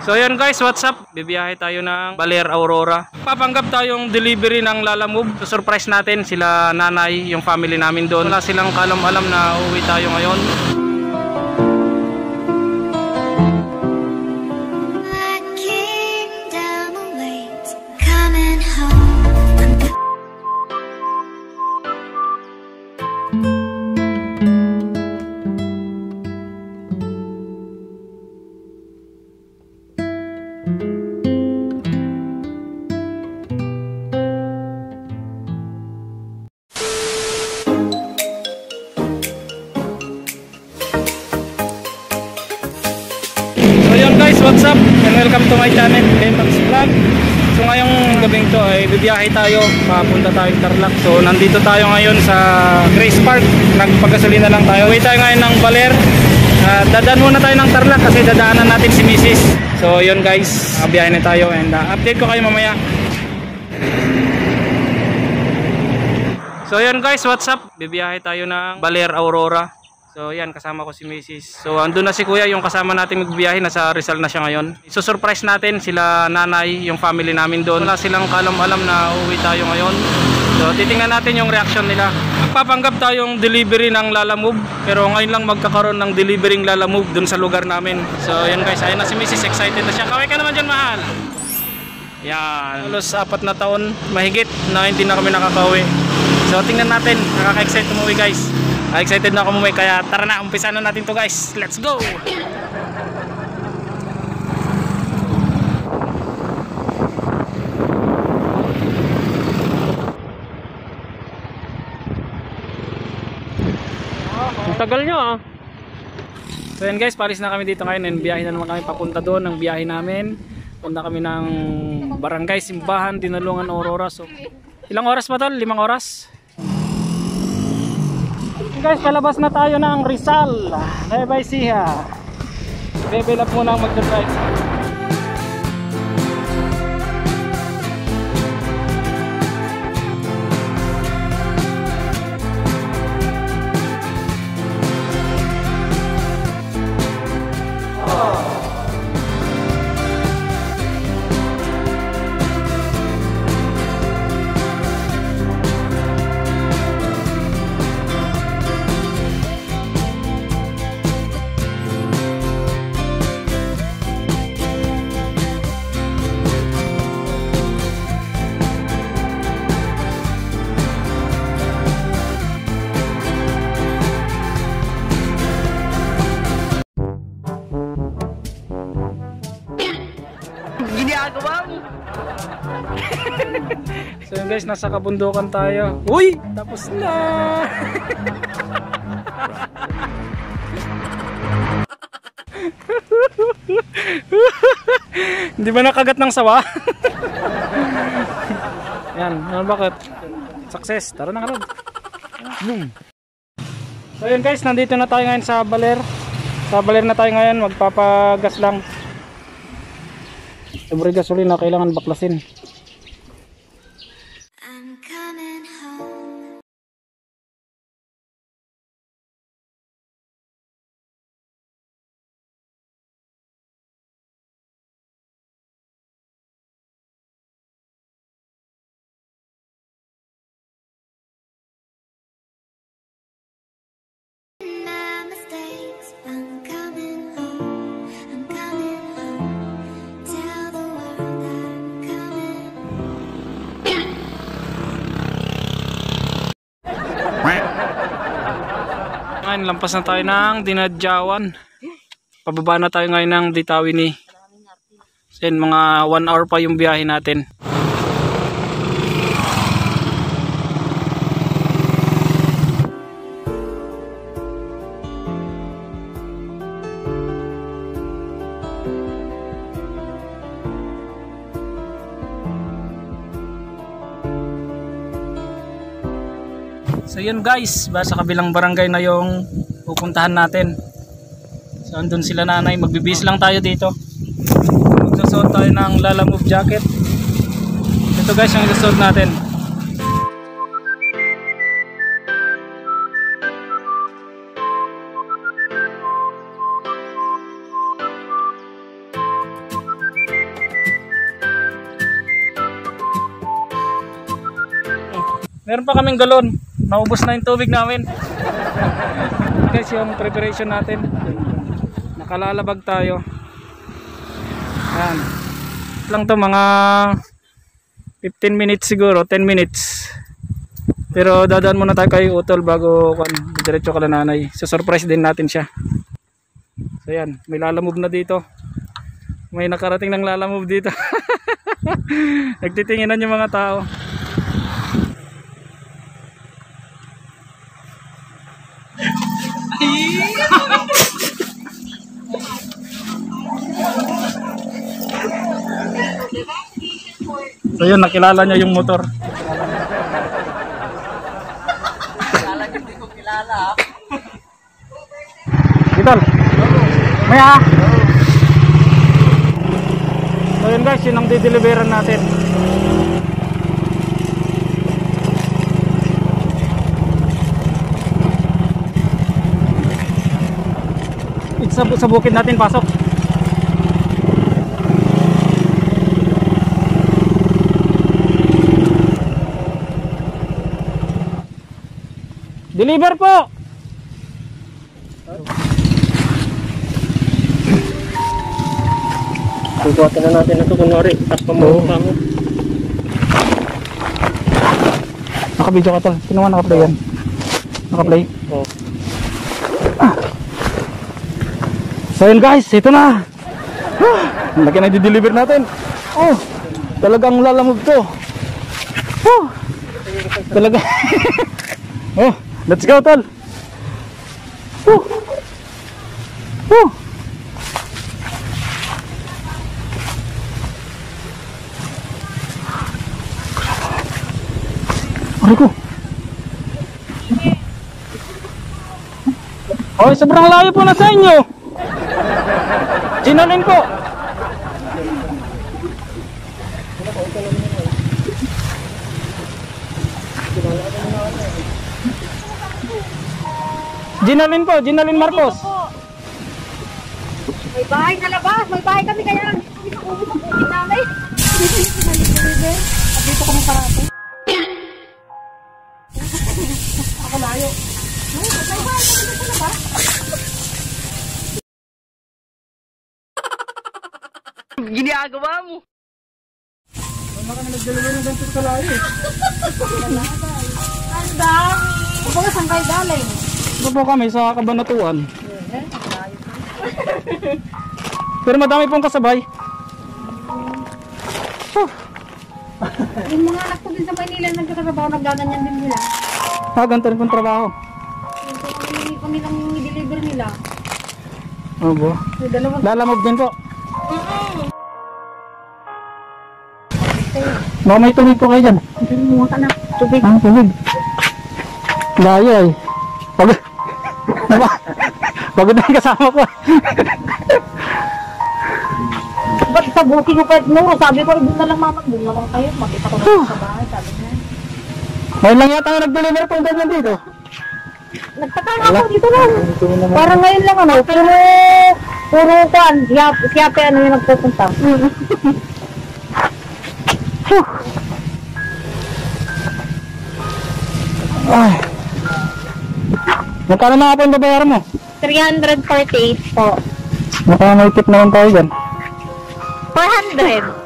So ayan guys, what's up? Bibiyahe tayo ng Baler, Aurora. Papanggap tayong delivery ng Lalamove. Surprise natin sila nanay, yung family namin doon. Wala silang kalam-alam na uuwi tayo ngayon. Guys, what's up? And welcome to my channel, Bentox Vlog. So ngayong gabing to ay bibiyahe tayo, papunta tayong Tarlac. So nandito tayo ngayon sa Grace Park. Nagpagasolina lang tayo. Uwi tayo ngayon ng Baler. Dadaan muna tayo ng Tarlac kasi dadaanan natin si Mrs. So yun guys, biyahe na tayo and update ko kayo mamaya. So yun guys, what's up? Bibiyahe tayo ng Baler, Aurora. So yan, kasama ko si Mrs. So andun na si Kuya, yung kasama natin magbiyahe, nasa Rizal na siya ngayon. Isusurprise natin sila nanay, yung family namin doon. Wala silang kalam-alam na uuwi tayo ngayon. So titingnan natin yung reaction nila. Magpapanggap tayong delivery ng Lalamove, pero ngayon lang magkakaroon ng delivering Lalamove doon sa lugar namin. So yan guys, ayun na si Mrs. Excited na siya. Kaway ka naman dyan, mahal. Yan, halos 4 na taon mahigit na hindi na kami nakakauwi. So tingnan natin, nakaka-excite umuwi guys. Excited na ako umuwi, kaya tara na, umpisa na natin to guys. Let's go! Ang tagal nyo ah. So yan guys, palis na kami dito ngayon and biyahe na naman kami papunta doon ng biyahe namin. Punta kami ng Barangay Simbahan, Dinalungan, Aurora. So ilang oras ba tol? 5 oras? Guys, palabas na tayo ng Rizal. Bye-bye siya. Level up muna ang mag-drive. So yun guys, nasa kabundukan tayo. Uy! Tapos na! Hindi ba nakagat ng sawa? Yan, bakit? Success! Tara na karod! So yun guys, nandito na tayo ngayon sa Baler. Sa Baler na tayo ngayon, magpapagas lang. Sobre gasolina, kailangan baklasin. Ngayon, lampas na tayo ng Dinadjawan. Pababa na tayo ngayon ng Ditawini. Then, mga 1 hour pa yung biyahe natin. So yun guys, sa kabilang barangay na yung pupuntahan natin. So andun sila nanay, magbibis lang tayo dito. Magsusuot tayo ng Lalamove jacket. Ito guys yung isusuot natin. Meron pa kaming galon. Naubos na yung tubig namin. Guys, yung preparation natin. Nakalalabag tayo. Yan. Lang to mga 15 minutes siguro, 10 minutes. Pero dadaan muna tayo kay Utol bago diretso kala nanay. So surprise din natin siya. So yan, may lalamove na dito. May nakarating ng lalamove dito. Nagtitinginan yung mga tao. So yun, nakilala niya yung motor. Idol, may so yun guys, yun ang dideliveran natin. Sa bukid natin pasok. Deliver po. Bubuhatin na natin ito kunwari. Tapos pamahukha mo. Naka-video ka tol. Sino nga naka-play yan? Naka-play? Oo. So yun guys, ito na. Ang laki na i-deliver natin. Oh, talagang lalamove to. Oh, talaga. Oh, let's go tol. Oh. Oh. Aray ko. Oh, sobrang layo po na sa inyo. Ginalin po. Ginalin po, Ginalin Marcos. May bahay na labas, may bahay kami kaya hindi na uwi sa bukid namin. At dito kami parati. Ako layo. May bahay kami dito sa labas. Ginagawa mo. Wala ka na nagdalawa ng ganito sa layo. Ang dami. Kumbaga saan kayo galing? Ito po kami sa Kabanatuan. Pero madami pong kasabay. Yung mga anak ko din sa Manila nagkatrabaho, naggaganyan din nila. Ganito rin pong trabaho. Yung kami lang i-deliver nila. Opo. Lalamove din po. Baka may tubig po kayo dyan. Kumuha ka na. Tubig. Tubig. Layo ay. Pagod na yung kasama ko. Ba't sa buki ko kahit muro? Sabi ko, doon na lang mama. Doon na lang kayo. Makita ko na sa bahay. Sabi niya. Ngayon lang yata nga nag-deliver po ganyan dito. Nagtatanga ako dito lang. Parang ngayon lang ano. Puro kan. Siyape ano yung nagpupunta. Ay. Magkano na po yung babayaran mo? 348 po. Baka may tip naman tayo dyan. 400.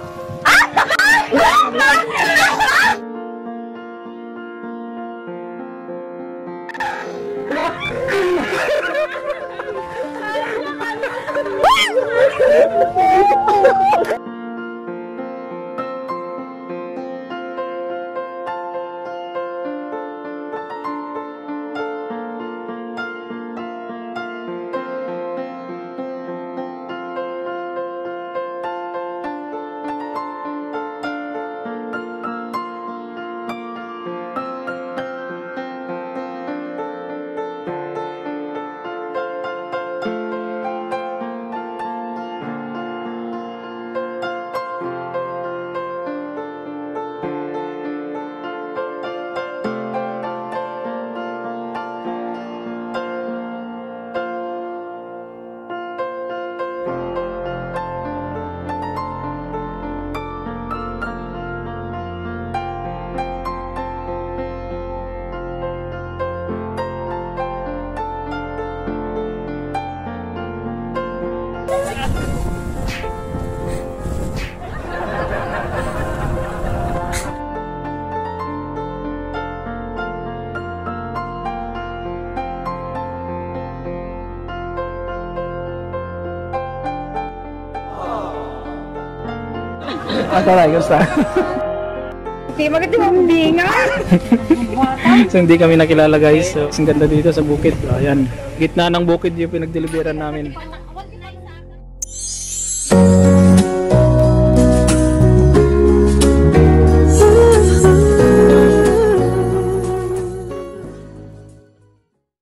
Taray, gusto. Hindi, maganda yung binga. So hindi kami nakilala guys. So ang ganda dito sa bukid. Ayan. Gitna ng bukid yung pinagdeliveran namin.